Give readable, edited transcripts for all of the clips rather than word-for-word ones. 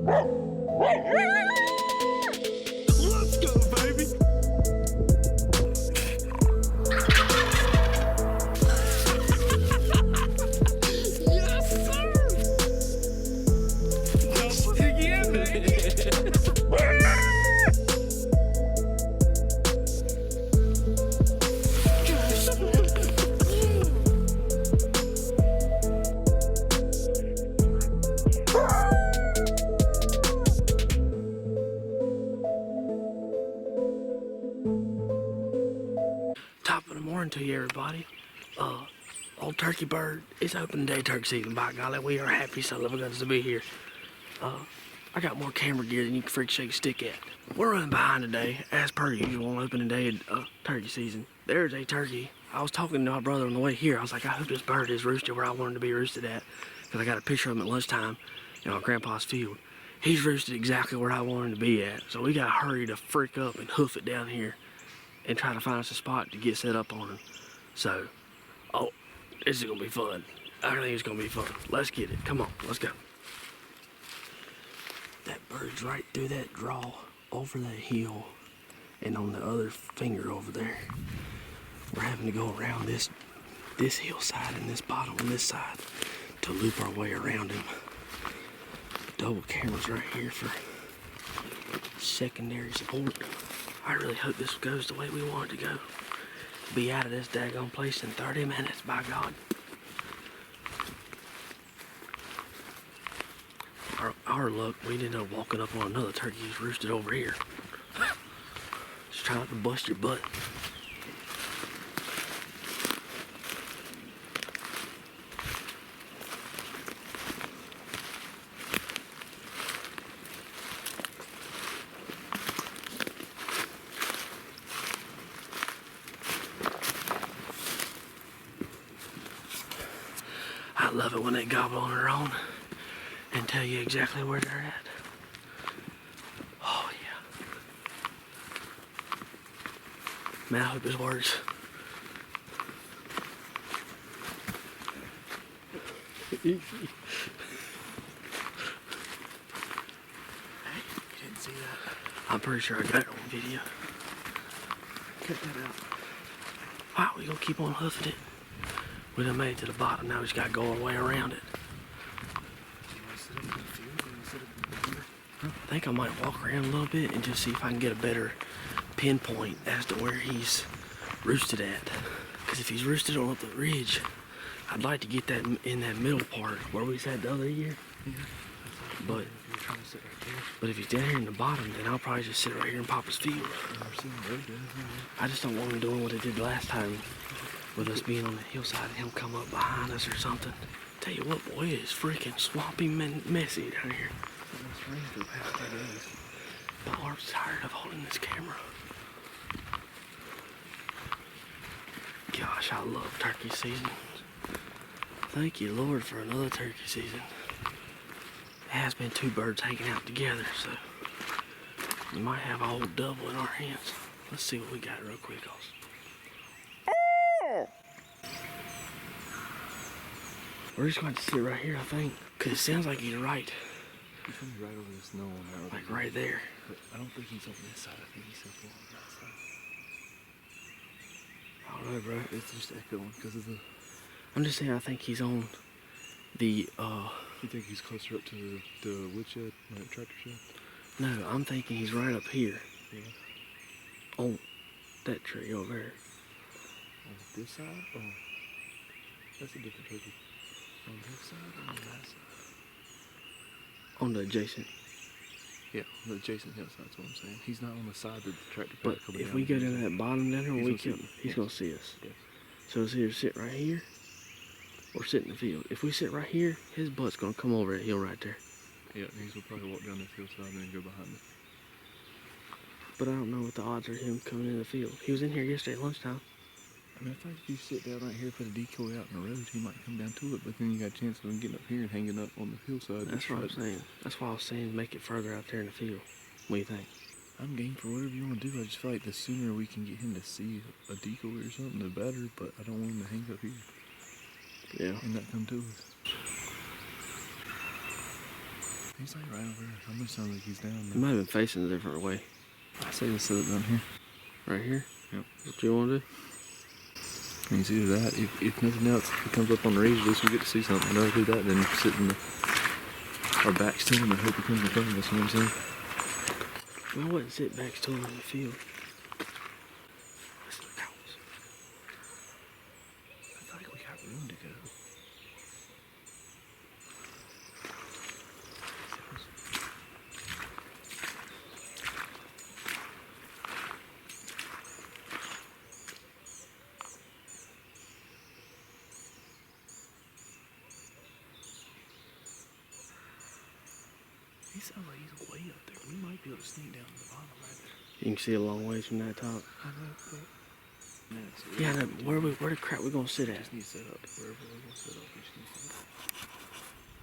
Let's go, baby. Yes, sir. Double again, baby. Top of the morning to you, everybody. Old Turkey Bird, it's open day turkey season. By golly, we are happy son of a guns to be here. I got more camera gear than you can freak shake a stick at. We're running behind today, as per usual on opening day of turkey season. There's a turkey. I was talking to my brother on the way here. I was like, I hope this bird is roosted where I want him to be roosted at. Because I got a picture of him at lunchtime in my grandpa's field. He's roosted exactly where I want him to be at. So we gotta hurry to freak up and hoof it down here and try to find us a spot to get set up on him. So, oh, this is gonna be fun. I think it's gonna be fun. Let's get it. Come on, let's go. That bird's right through that draw, over that hill, and on the other finger over there. We're having to go around this hillside and this bottom on this side to loop our way around him. Double cameras right here for secondary support. I really hope this goes the way we want it to go. Be out of this daggone place in 30 minutes, by God. Our luck, we ended up walking up on another turkey who's roosted over here. Just try not to bust your butt. I love it when they gobble on their own and tell you exactly where they're at. Oh yeah. Man, I hope this works. Hey, you didn't see that. I'm pretty sure I got it on video. Cut that out. Wow, we gonna keep on hoofing it. We done made it to the bottom, now we just gotta go our way around it. I think I might walk around a little bit and just see if I can get a better pinpoint as to where he's roosted at. Because if he's roosted on up the ridge, I'd like to get that in that middle part where we sat the other year. Yeah. But if he's down here in the bottom, then I'll probably just sit right here in Papa's field. I just don't want him doing what he did last time with us being on the hillside and him come up behind us or something. Tell you what, boy, it's freaking swampy messy down here. My arm's tired of holding this camera. Gosh, I love turkey season. Thank you, Lord, for another turkey season. It has been two birds hanging out together, so we might have a whole double in our hands. Let's see what we got real quick. We're just going to sit right here, I think, because it sounds like he's right. He's gonna be right over the snow on that. Like right there. But I don't think he's on this side. I think he's up on that side. I don't know, bro. It's just echoing because of the... I'm just saying I think he's on the, You think he's closer up to the wood shed, like tractor shed? No, I'm thinking he's right up here. Yeah. On that tree over there. On this side? Oh. That's a different turkey. On this side or on that side? On the adjacent. Yeah, the adjacent hillside, that's what I'm saying. He's not on the side that the tractor But if we go down that bottom down here, he's gonna see us. Yes. So it's either sit right here or sit in the field. If we sit right here, his butt's gonna come over that hill right there. Yeah, he's gonna probably walk down this hillside and then go behind it. But I don't know what the odds are of him coming in the field. He was in here yesterday at lunchtime. I mean, I think if you sit down right here, put a decoy out in the road, he might come down to it, but then you got a chance of him getting up here and hanging up on the hillside. That's what I'm saying. That's why I was saying make it further out there in the field. What do you think? I'm game for whatever you want to do. I just feel like the sooner we can get him to see a decoy or something, the better, but I don't want him to hang up here. Yeah. And not come to us. He's like right over here. Almost sounds like he's down He there. might have been facing a different way. I say let's set up down here. Right here? Yep. What you want to do? And it's either that, if nothing else, if he comes up on the ridge, at least we get to see something. I'd rather do that than sit in our backs to him and hope he comes in front of us, you know what I'm saying? I wouldn't sit back to him in the field. That's the cows. I feel like we got room to go. He sounds like he's way up there. We might be able to sneak down to the bottom right there. You can see a long ways from that top. I know, but... Yeah, no, where the crap we gonna sit We at? just need to set up. Wherever we're going to set up, we just need to set up.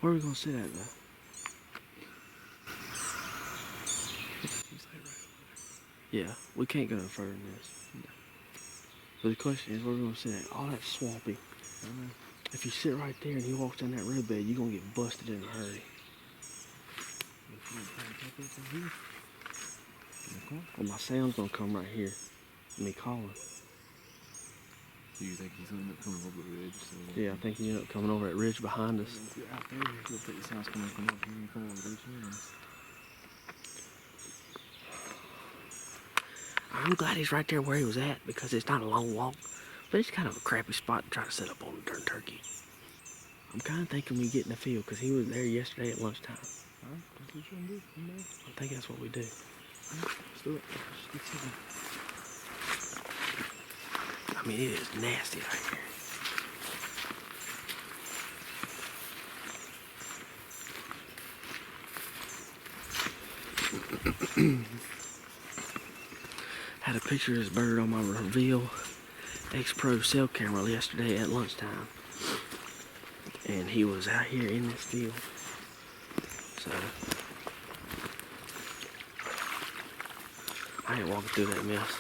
Where are we gonna sit at though? He's like right over there. Yeah, we can't go no further than this. No. But the question is, where we gonna sit at? All that's swampy. I know. If you sit right there and he walks down that roadbed, you're gonna get busted in a hurry. If you want to up over here. In the corner. Well, my sound's gonna come right here. Me calling. Do you think he's going to end up coming over the ridge? So Yeah, I think he ended up coming over that ridge behind us. if you're out there, you'll think the sound's coming from up here and come over the ridge here. I'm glad he's right there where he was at because it's not a long walk, but it's kind of a crappy spot to try to set up on a darn turkey. I'm kind of thinking we get in the field because he was there yesterday at lunchtime. Alright, that's what you're going to do. I think that's what we do. Let's do it. Let's get to it. I mean, it is nasty out here. Had a picture of this bird on my Reveal X Pro cell camera yesterday at lunchtime. And he was out here in this field. So I ain't walking through that mess.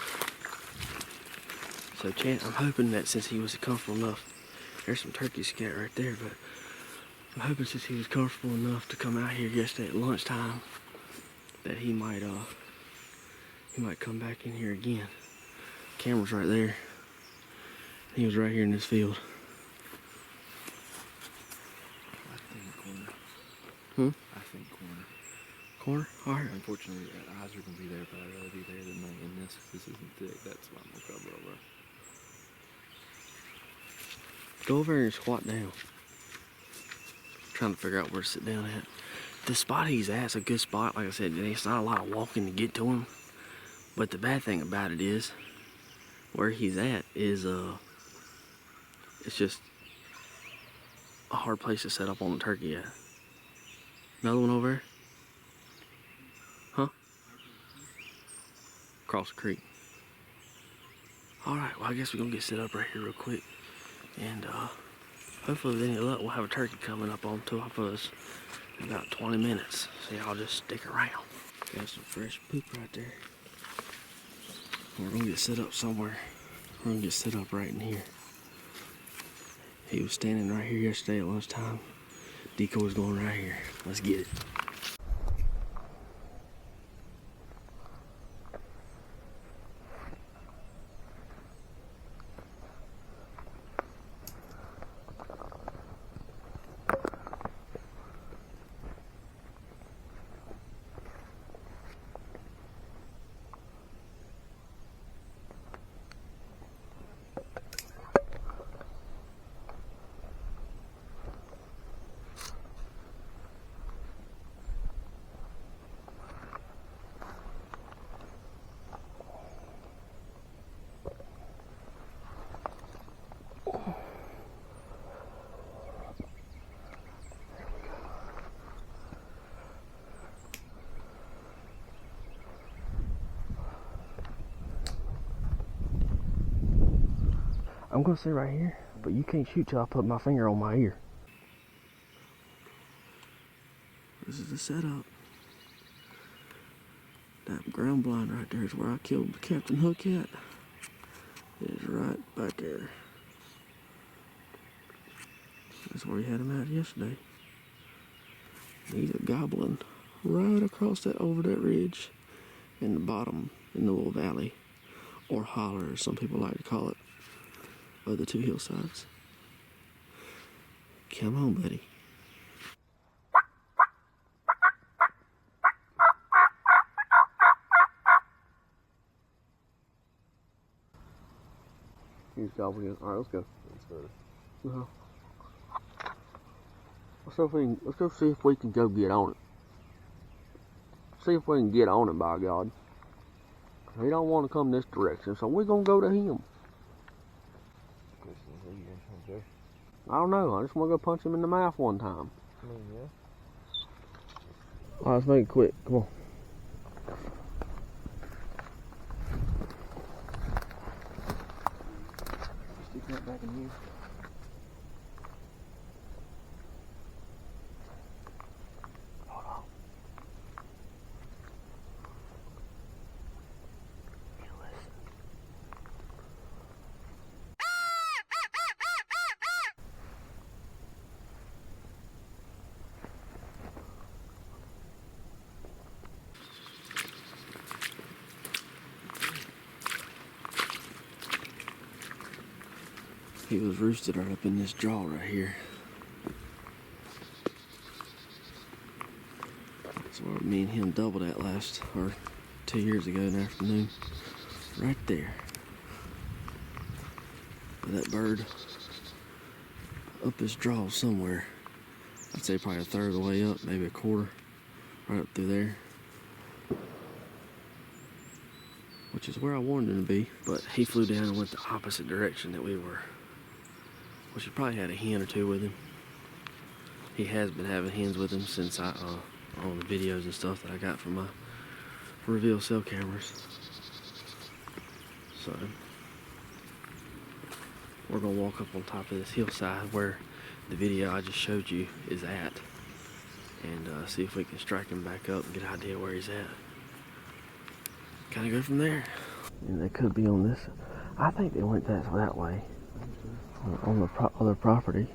So I'm hoping that since he was comfortable enough, there's some turkey scat right there, but I'm hoping since he was comfortable enough to come out here yesterday at lunchtime that he might come back in here again. Camera's right there. He was right here in this field. I think corner. I think corner. Corner? Alright. Unfortunately, eyes are going to be there, but I'd rather be there than in this. This isn't thick. That's why I'm going to cover over. Go over here and squat down. Trying to figure out where to sit down at. The spot he's at's a good spot. Like I said, it's not a lot of walking to get to him. But the bad thing about it is, where he's at is, it's just a hard place to set up on the turkey at. Another one over there? Huh? Across the creek. Alright, well I guess we're gonna get set up right here real quick. And hopefully with any luck we'll have a turkey coming up on top of us in about 20 minutes. So y'all just stick around. Got some fresh poop right there. We're gonna get set up somewhere. We're gonna get set up right in here. He was standing right here yesterday at lunchtime. Decoy's going right here. Let's get it. I'm gonna sit right here, but you can't shoot till I put my finger on my ear. This is the setup. That ground blind right there is where I killed Captain Hook at. It is right back there. That's where he had him at yesterday. He's a goblin. right across that over that ridge in the bottom in the little valley, or holler as some people like to call it, of the two hillsides. Come on, buddy. He's golfing again. Alright, let's go. That's better. Let's go see if we can go get on it. See if we can get on it, by God. He don't want to come this direction, so we're gonna go to him. I don't know. I just want to go punch him in the mouth one time. Yeah. Alright, let's make it quick. Come on. Stick that back in here. Hold on. You listen. He was roosted right up in this jaw right here. That's where me and him doubled at last, or 2 years ago in the afternoon. Right there. But that bird up his jaw somewhere. I'd say probably a third of the way up, maybe a quarter. Right up through there. Which is where I wanted him to be, but he flew down and went the opposite direction that we were. Which he probably had a hen or two with him. He has been having hens with him since on the videos and stuff that I got from my reveal cell cameras. So we're gonna walk up on top of this hillside where the video I just showed you is at, and see if we can strike him back up and get an idea where he's at. Kind of go from there. And they could be on this. I think they went that way. On the other property.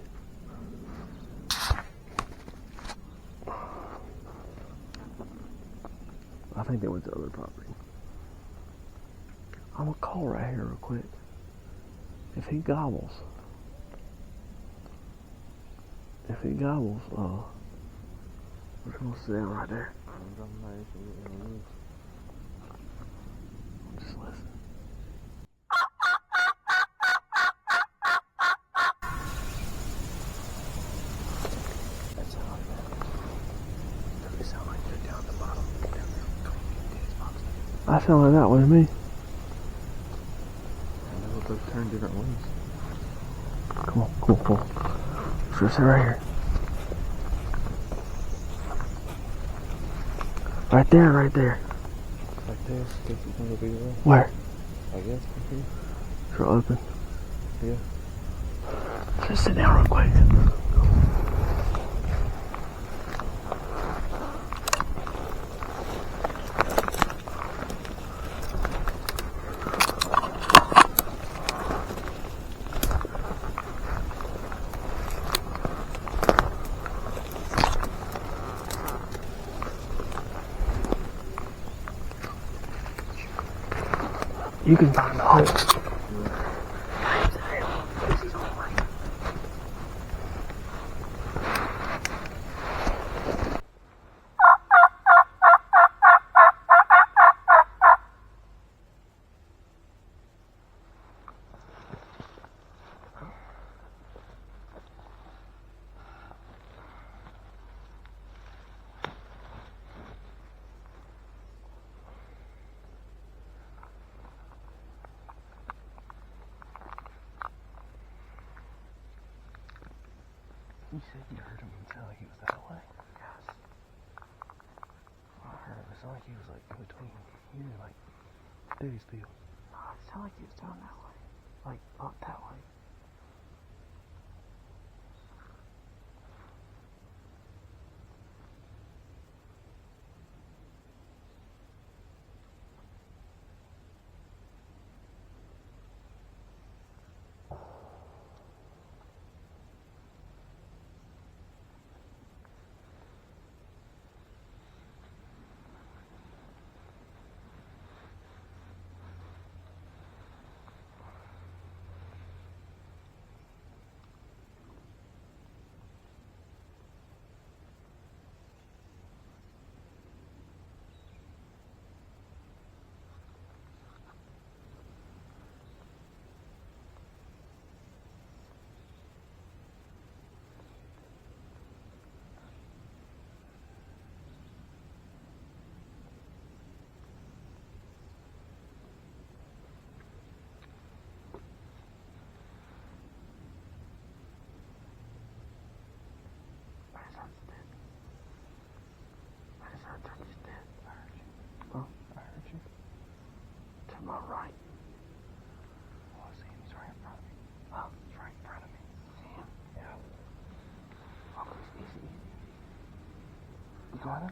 I think they went to the other property. I'm gonna call right here real quick. If he gobbles, we're gonna sit down right there. Just listen. That sound like that. It sound like they're down at the bottom. I sound like that way to me. I know they'll turn different ways. Come on. Sure, sit right here. Right there. Like this? Guess it's gonna be there. Where? I guess. Sure, open. Yeah. Just sit down real quick. You can find the hole. You said you heard him and sound like he was that way? Yes. I heard him. It sounded like he was like in between you and like Diddy's field. No, it sounded like he was down that way. Like up that way. got him.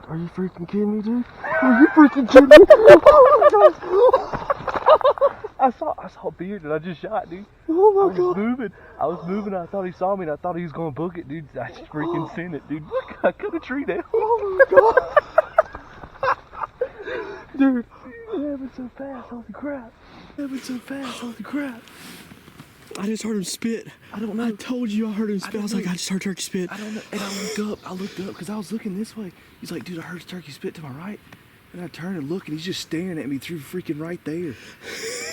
Are you freaking kidding me, dude? Are you freaking kidding me? I saw a beard that I just shot, dude. Oh my I was god. moving. I was moving. I thought he saw me, and I thought he was gonna book it, dude. I just freaking seen it, dude. Look, I cut a tree down. Oh my god. Dude, it happened so fast. Holy crap. It happened so fast. Holy crap. I just heard him spit. I don't know. I told you I heard him spit. I was like, I just heard turkey spit. I don't know. And I looked up because I was looking this way. He's like, dude, I heard turkey spit to my right. And I turn and look, and he's just staring at me through freaking right there.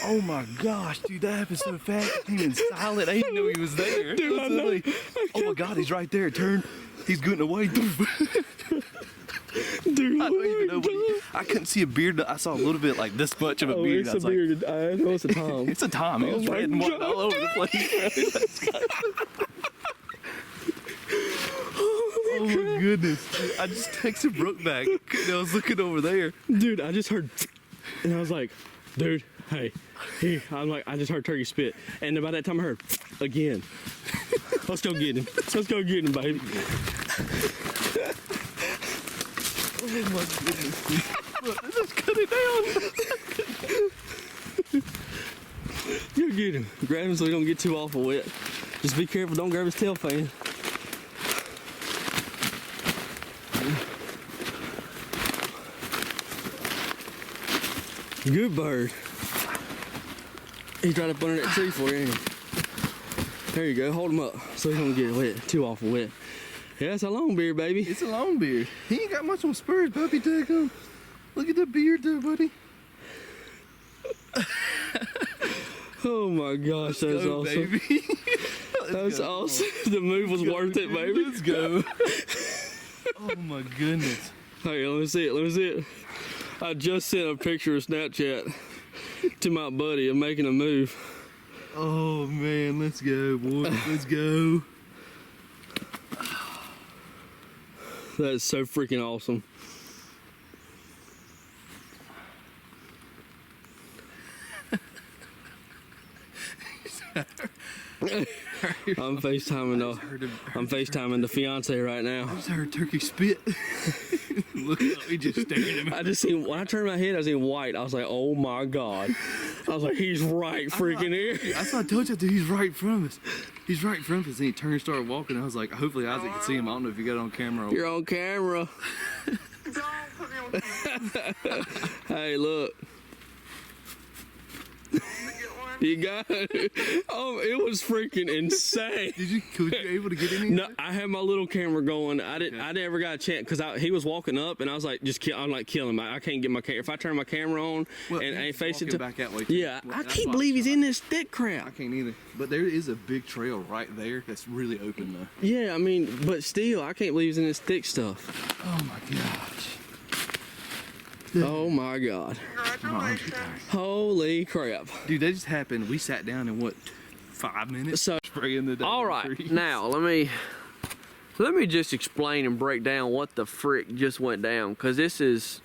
Oh my gosh, dude, that happened so fast. He was silent. I didn't know he was there. Dude, I know. Like, oh my god, he's right there. Turn. He's getting away. Dude, I don't even know what I couldn't see a beard. I saw a little bit like this much of a beard. It's I a was like, beard. I know it's a Tom. it's a Tom. It was my red and white God. all over the place. Oh my goodness. I just texted Brokeback. I was looking over there. Dude, I just heard, and I was like, dude, hey, I'm like, I just heard turkey spit. And about that time I heard, again. Let's go get him. Let's go get him, baby. Oh my goodness. Look, let's cut it down. Go get him. Grab him so he don't get too awful wet. Just be careful, don't grab his tail fan. Good bird. He's right up under that tree for you, ain't he? There you go, hold him up so he don't get wet, too awful wet. Yeah, it's a long beard, baby. It's a long beard. He ain't got much on spurs, puppy. Take him. Look at the beard there, buddy. Oh my gosh, that was awesome. Baby. That was awesome. The move was worth it, baby. Let's go. Oh my goodness. Hey, let me see it, let me see it. I just sent a picture of Snapchat to my buddy of making a move. Oh man, let's go, boy. Let's go. That's so freaking awesome. I'm FaceTiming the fiance right now. I just heard turkey spit. Look up, he just staring at me. I just seen, when I turned my head, I seen white. I was like, oh my God. I was like, he's right freaking here. That's what I told you, dude. He's right in front of us. He's right in front of us. And he turned and started walking. I was like, hopefully Isaac can see him. I don't know if you got it on camera. You're on camera. Hey, look. You got it. Oh, it was freaking insane. Was you able to get any? No, I had my little camera going. I never got a chance because he was walking up and I was like, I'm like, kill him. I can't get my camera. If I turn my camera on and I face it to back that way. Yeah, I can't believe he's in this thick crap. I can't either. But there is a big trail right there that's really open though. Yeah, I mean, but still, I can't believe he's in this thick stuff. Oh my gosh. Oh my God. Holy crap. Dude, that just happened. We sat down in what, 5 minutes? So, spraying the all right, trees. now let me just explain and break down what the frick just went down, because this is,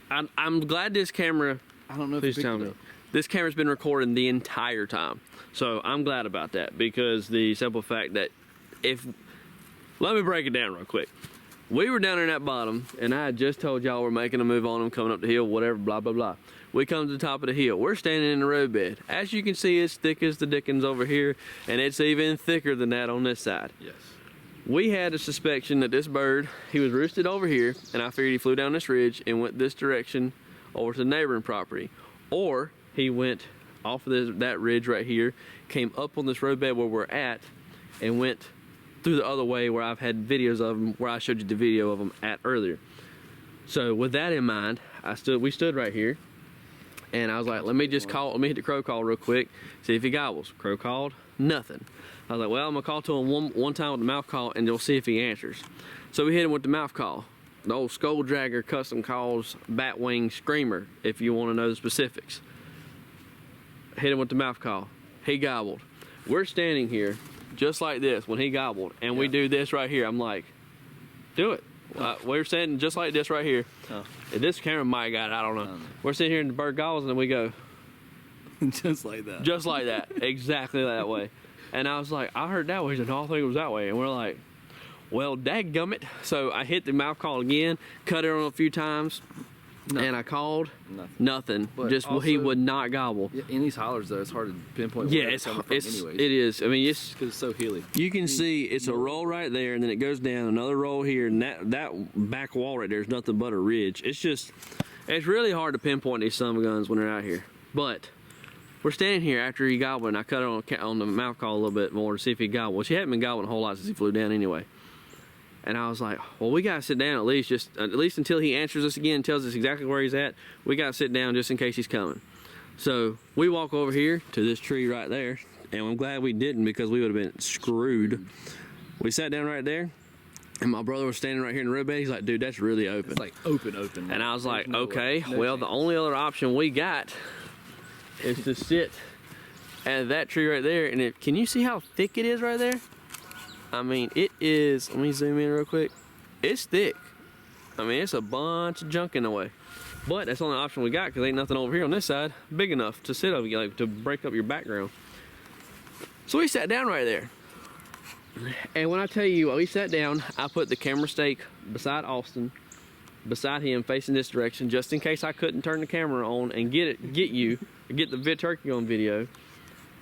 I'm glad this camera, I don't know if please tell me, this camera's been recording the entire time. So I'm glad about that, because the simple fact that let me break it down real quick. We were down in that bottom, and I had just told y'all we're making a move on them, coming up the hill, whatever, blah, blah, blah. We come to the top of the hill. We're standing in the roadbed. As you can see, it's thick as the dickens over here, and it's even thicker than that on this side. Yes. We had a suspicion that this bird, he was roosted over here, and I figured he flew down this ridge and went this direction over to the neighboring property. Or he went off of that ridge right here, came up on this roadbed where we're at, and went through the other way where I've had videos of them, where I showed you the video of them at earlier. So with that in mind, we stood right here, and I was like, let me hit the crow call real quick, see if he gobbles. Crow called, nothing. I was like, well, I'm gonna call to him one time with the mouth call, and we'll see if he answers. So we hit him with the mouth call, the old Skull Dragger custom calls Batwing Screamer, if you want to know the specifics. Hit him with the mouth call. He gobbled. We're standing here just like this when he gobbled, and we do this right here. I'm like, do it. We're standing just like this right here. Oh. This camera might got it, I don't know. We're sitting here and the bird gobbles, and then we go. Just like that. Just like that. Exactly that way. And I was like, I heard that way. He said, no, I think it was that way. And we're like, Well, dadgummit. So I hit the mouth call again, cut it on a few times, and I called. Nothing. But Just also, he would not gobble. Yeah, in these hollers though, it's hard to pinpoint. Yeah, where it's coming from anyways. it is. I mean, it's because it's so hilly. you can see it's a roll right there, and then it goes down another roll here, and that back wall right there is nothing but a ridge. It's really hard to pinpoint these son of a guns when they're out here. But we're standing here after he gobbled, and I cut it on the mouth call a little bit more to see if he gobbled. Well, she hadn't been gobbling a whole lot since he flew down anyway. And I was like, well, we gotta sit down at least until he answers us again and tells us exactly where he's at. We gotta sit down just in case he's coming. So we walk over here to this tree right there, and I'm glad we didn't because we would have been screwed. We sat down right there, and my brother was standing right here in the roadbed. He's like, dude, that's really open. It's like open. And I was like, no okay, way. No well, chance. the only other option we got is to sit at that tree right there. And can you see how thick it is right there? I mean, it is, let me zoom in real quick. It's thick. I mean, it's a bunch of junk in the way. But that's the only option we got because ain't nothing over here on this side big enough to sit over, like to break up your background. So we sat down right there. And when I tell you, we sat down, I put the camera stake beside Austin, beside him, facing this direction, just in case I couldn't turn the camera on and get the turkey on video.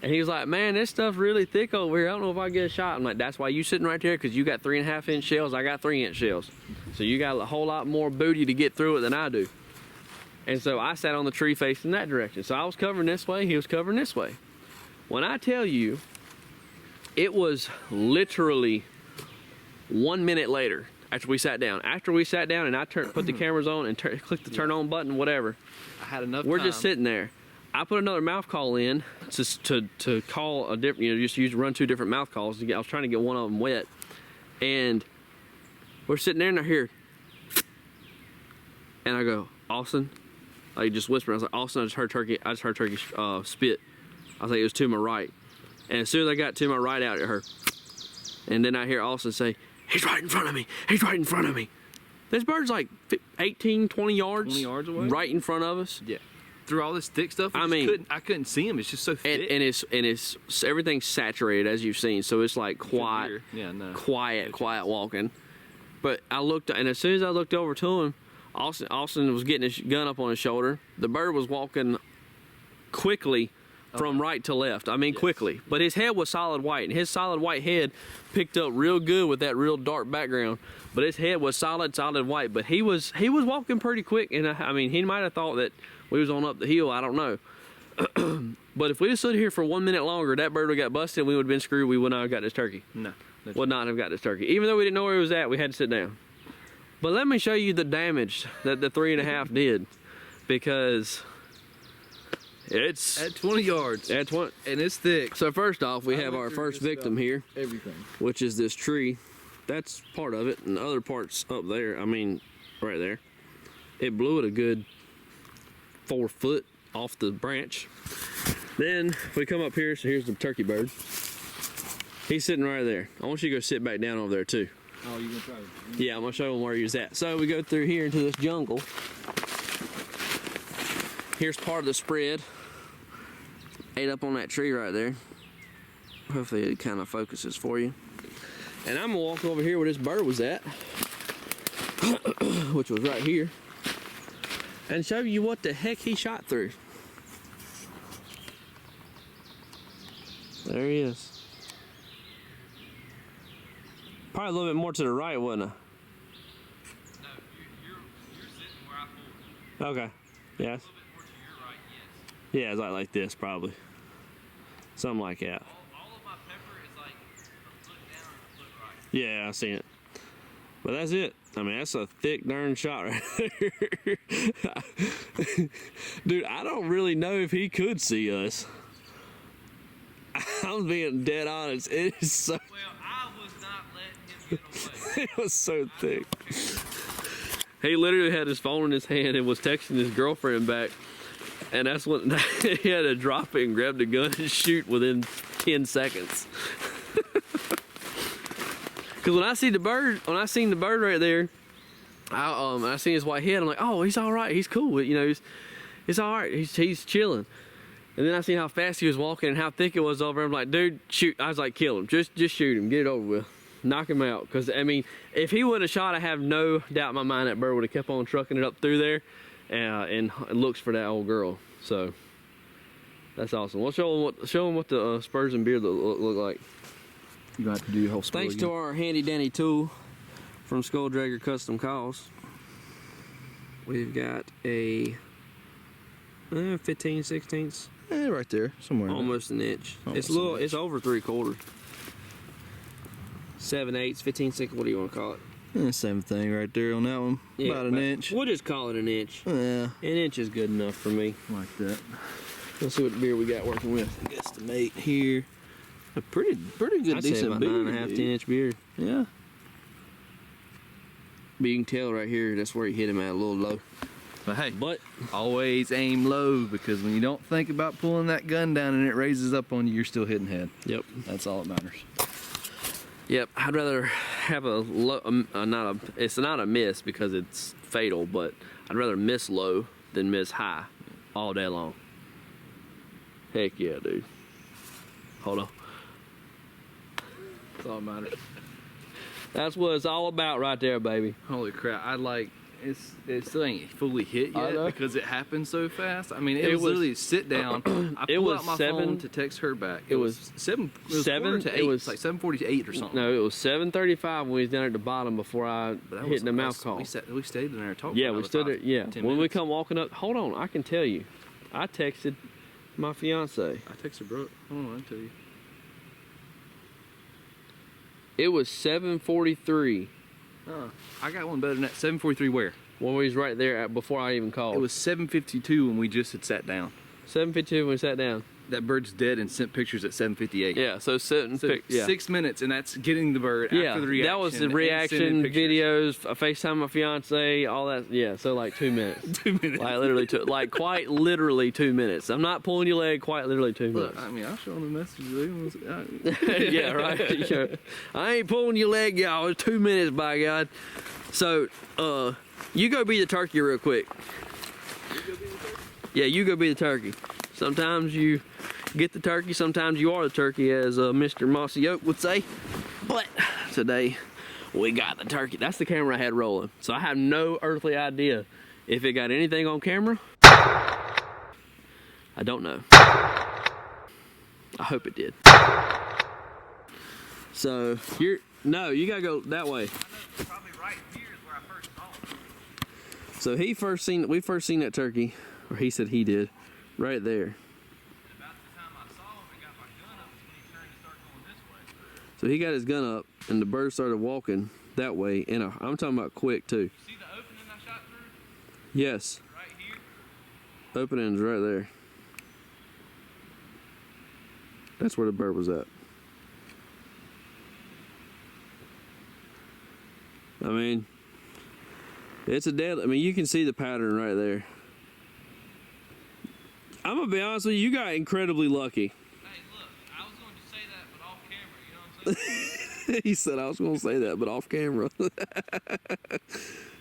And he was like, man, this stuff's really thick over here. I don't know if I get a shot. I'm like, that's why you sitting right there, because you got 3.5 inch shells. I got 3 inch shells. So you got a whole lot more booty to get through it than I do. And so I sat on the tree facing that direction. So I was covering this way, he was covering this way. When I tell you, it was literally 1 minute later after we sat down. After we sat down and I put the cameras on and clicked the turn on button, whatever. I had enough We're time. just sitting there. I put another mouth call in to call a different, just run 2 different mouth calls. I was trying to get one of them wet. And we're sitting there and I hear, and I go, Austin, like just whispering. I was like, Austin, I just heard turkey spit. I was like, it was to my right. And as soon as I got to my right out, it heard. And then I hear Austin say, he's right in front of me. He's right in front of me. This bird's like 18, 20 yards. 20 yards away? Right in front of us. Yeah. Through all this thick stuff, I couldn't see him. It's just so thick. And it's everything's saturated, as you've seen. So it's like quiet, quiet walking. But I looked, and as soon as I looked over to him, Austin was getting his gun up on his shoulder. The bird was walking quickly from right to left. I mean, quickly. But his head was solid white, and his solid white head picked up real good with that real dark background. But his head was solid white. But he was walking pretty quick, and I mean, he might have thought that we was on up the hill. I don't know. But if we just stood here for 1 minute longer, that bird would have got busted. We would have been screwed. We would not have got this turkey. No. Would not have got this turkey. Even though we didn't know where he was at, we had to sit down. But let me show you the damage that the 3.5 did, because it's at 20 yards. At 20, and it's thick. So first off, we have our first victim here, Everything. which is this tree. That's part of it, and the other part's up there. I mean, right there. It blew it a good 4 foot off the branch. Then if we come up here, so here's the turkey bird. He's sitting right there. I want you to go sit back down over there too. Oh, you gonna try to? Yeah, I'm gonna show him where he was at. So we go through here into this jungle. Here's part of the spread. Ate up on that tree right there. Hopefully it kind of focuses for you. And I'm gonna walk over here where this bird was at, which was right here, and show you what the heck he shot through. There he is. Probably a little bit more to the right, wasn't it? No, you're sitting where I pulled. Okay. Yes. A little bit more to your right, yes. Yeah, it's like this probably. Something like that. All of my pepper is like a foot down and a foot right. Yeah, I seen it. But that's it. I mean, that's a thick darn shot right there. Dude, I don't really know if he could see us. I'm being dead honest. It is so. Well, I was not letting him get away. It was so thick. He literally had his phone in his hand and was texting his girlfriend back. And that's when he had to drop it and grab the gun and shoot within 10 seconds. Because when I seen the bird right there, I seen his white head. I'm like, oh, he's all right. He's cool. You know, he's all right. He's chilling. And then I seen how fast he was walking and how thick it was over. I'm like, dude, shoot. I was like, kill him. Just shoot him. Get it over with. knock him out. Because, I mean, if he would have shot, I have no doubt in my mind that bird would have kept on trucking it up through there and looks for that old girl. So, that's awesome. We'll show him what the spurs and beard look like. You got to do your whole spiel Thanks again. to our handy dandy tool from Skulldragger Custom Calls, we've got a 15 16ths, right there, somewhere. almost an inch. Almost It's a little, an inch. it's over 3/4. 7/8, 15 6. What do you want to call it? Same thing right there on that one. About an inch. We'll just call it an inch. Yeah, An inch is good enough for me. like that. Let's see what beer we got working with. Guesstimate here. A pretty good, I'd say decent about beard, 9.5, dude. 10-inch beard. Yeah. But you can tell right here, that's where he hit him at a little low. But hey, But always aim low, because when you don't think about pulling that gun down and it raises up on you, you're still hitting head. yep. That's all that matters. Yep, I'd rather have a low, it's not a miss because it's fatal, but I'd rather miss low than miss high all day long. Heck yeah, dude. Hold on. That's all that matters. That's what it's all about right there, baby. Holy crap! It still ain't fully hit I yet know. because it happened so fast. I mean, It it was was- literally sit down. I it pulled was out my 7 phone to text her back. it was 7. It was 7 quarter to 8. it was It's like 7:48 or something. No, it was 7:35 when we was down at the bottom before I But that hit was the mouth us. call. We stayed in there and talked. Yeah, for we another stood there. 5, Yeah, 10 when we minutes. come walking up, hold on, I can tell you. I texted my fiance. I texted Brooke. Hold on, I'll tell you. It was 7:43 I got one better than that. 7:43 where? when we was right there before I even called. It was 7:52 when we just had sat down. 7:52 when we sat down. That bird's dead and sent pictures at 7:58. Yeah, so sitting. So Yeah. 6 minutes, and that's getting the bird Yeah, after the reaction. that was the and reaction sending pictures. videos. I FaceTime my fiance, all that. Yeah, so like 2 minutes. 2 minutes. Like literally quite literally 2 minutes. I'm not pulling your leg. Quite literally 2 Look, minutes. I mean, I'll show them the messages. Yeah, right. Yeah. I ain't pulling your leg, y'all. It's 2 minutes, by God. So, you go be the turkey real quick. Yeah, you go be the turkey. Sometimes you get the turkey, sometimes you are the turkey, as Mr. Mossy Oak would say. But today, we got the turkey. That's the camera I had rolling. So I have no earthly idea if it got anything on camera. I don't know. I hope it did. So, you gotta go that way. Probably right here is where I first saw him. So we first seen that turkey, or he said he did, right there. About the time I saw him and got my gun up is when he turned and started going this way. So he got his gun up, and the bird started walking that way. And I'm talking about quick too. See the opening I shot through? Yes, Right here? opening's right there. That's where the bird was at. I mean, it's a dead. I mean, you can see the pattern right there. I'm gonna be honest with you. You got incredibly lucky. Hey, look, I was going to say that, but off camera, you know what I'm saying? He said I was gonna say that, but off camera.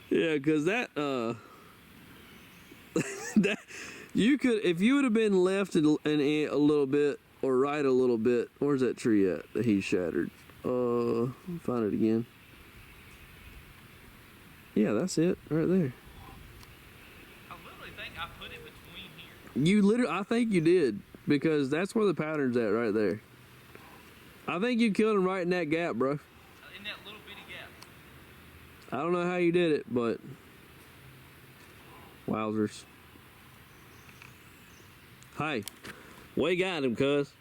Yeah, cause that that you could, if you would have been left a little bit or right a little bit. Where's that tree at that he shattered? Find it again. Yeah, that's it right there. I literally think I put it between here. I think you did, because that's where the pattern's at right there. I think you killed him right in that gap, bro. In that little bitty gap. I don't know how you did it, but wowzers. Hey, we got him, cuz.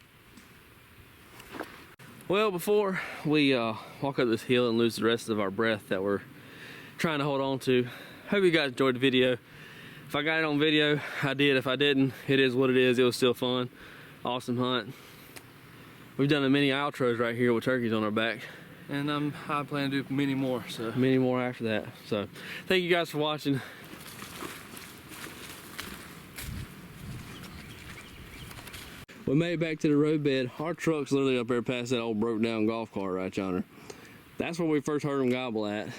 Well, before we walk up this hill and lose the rest of our breath that we're trying to hold on to, hope you guys enjoyed the video. If I got it on video, I did. If I didn't, it is what it is. It was still fun. Awesome hunt. We've done a many outros right here with turkeys on our back. And I plan to do many more. So Many more after that. So, thank you guys for watching. We made it back to the roadbed. Our truck's literally up there past that old broke down golf cart right yonder. That's where we first heard him gobble at.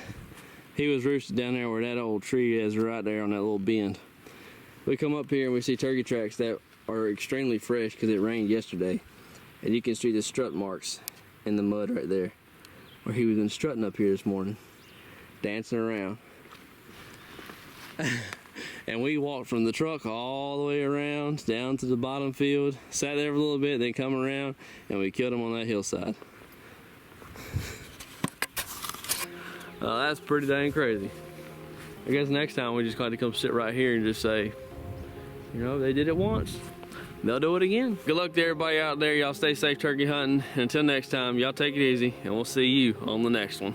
He was roosted down there where that old tree is, right there on that little bend. We come up here and we see turkey tracks that are extremely fresh because it rained yesterday. And you can see the strut marks in the mud right there. where he was been strutting up here this morning, dancing around. And we walked from the truck all the way around down to the bottom field, sat there for a little bit, then come around, and we killed him on that hillside. That's pretty dang crazy. I guess next time we just got to come sit right here and just say, you know, they did it once, they'll do it again. Good luck to everybody out there. Y'all stay safe turkey hunting. And until next time, y'all take it easy, and we'll see you on the next one.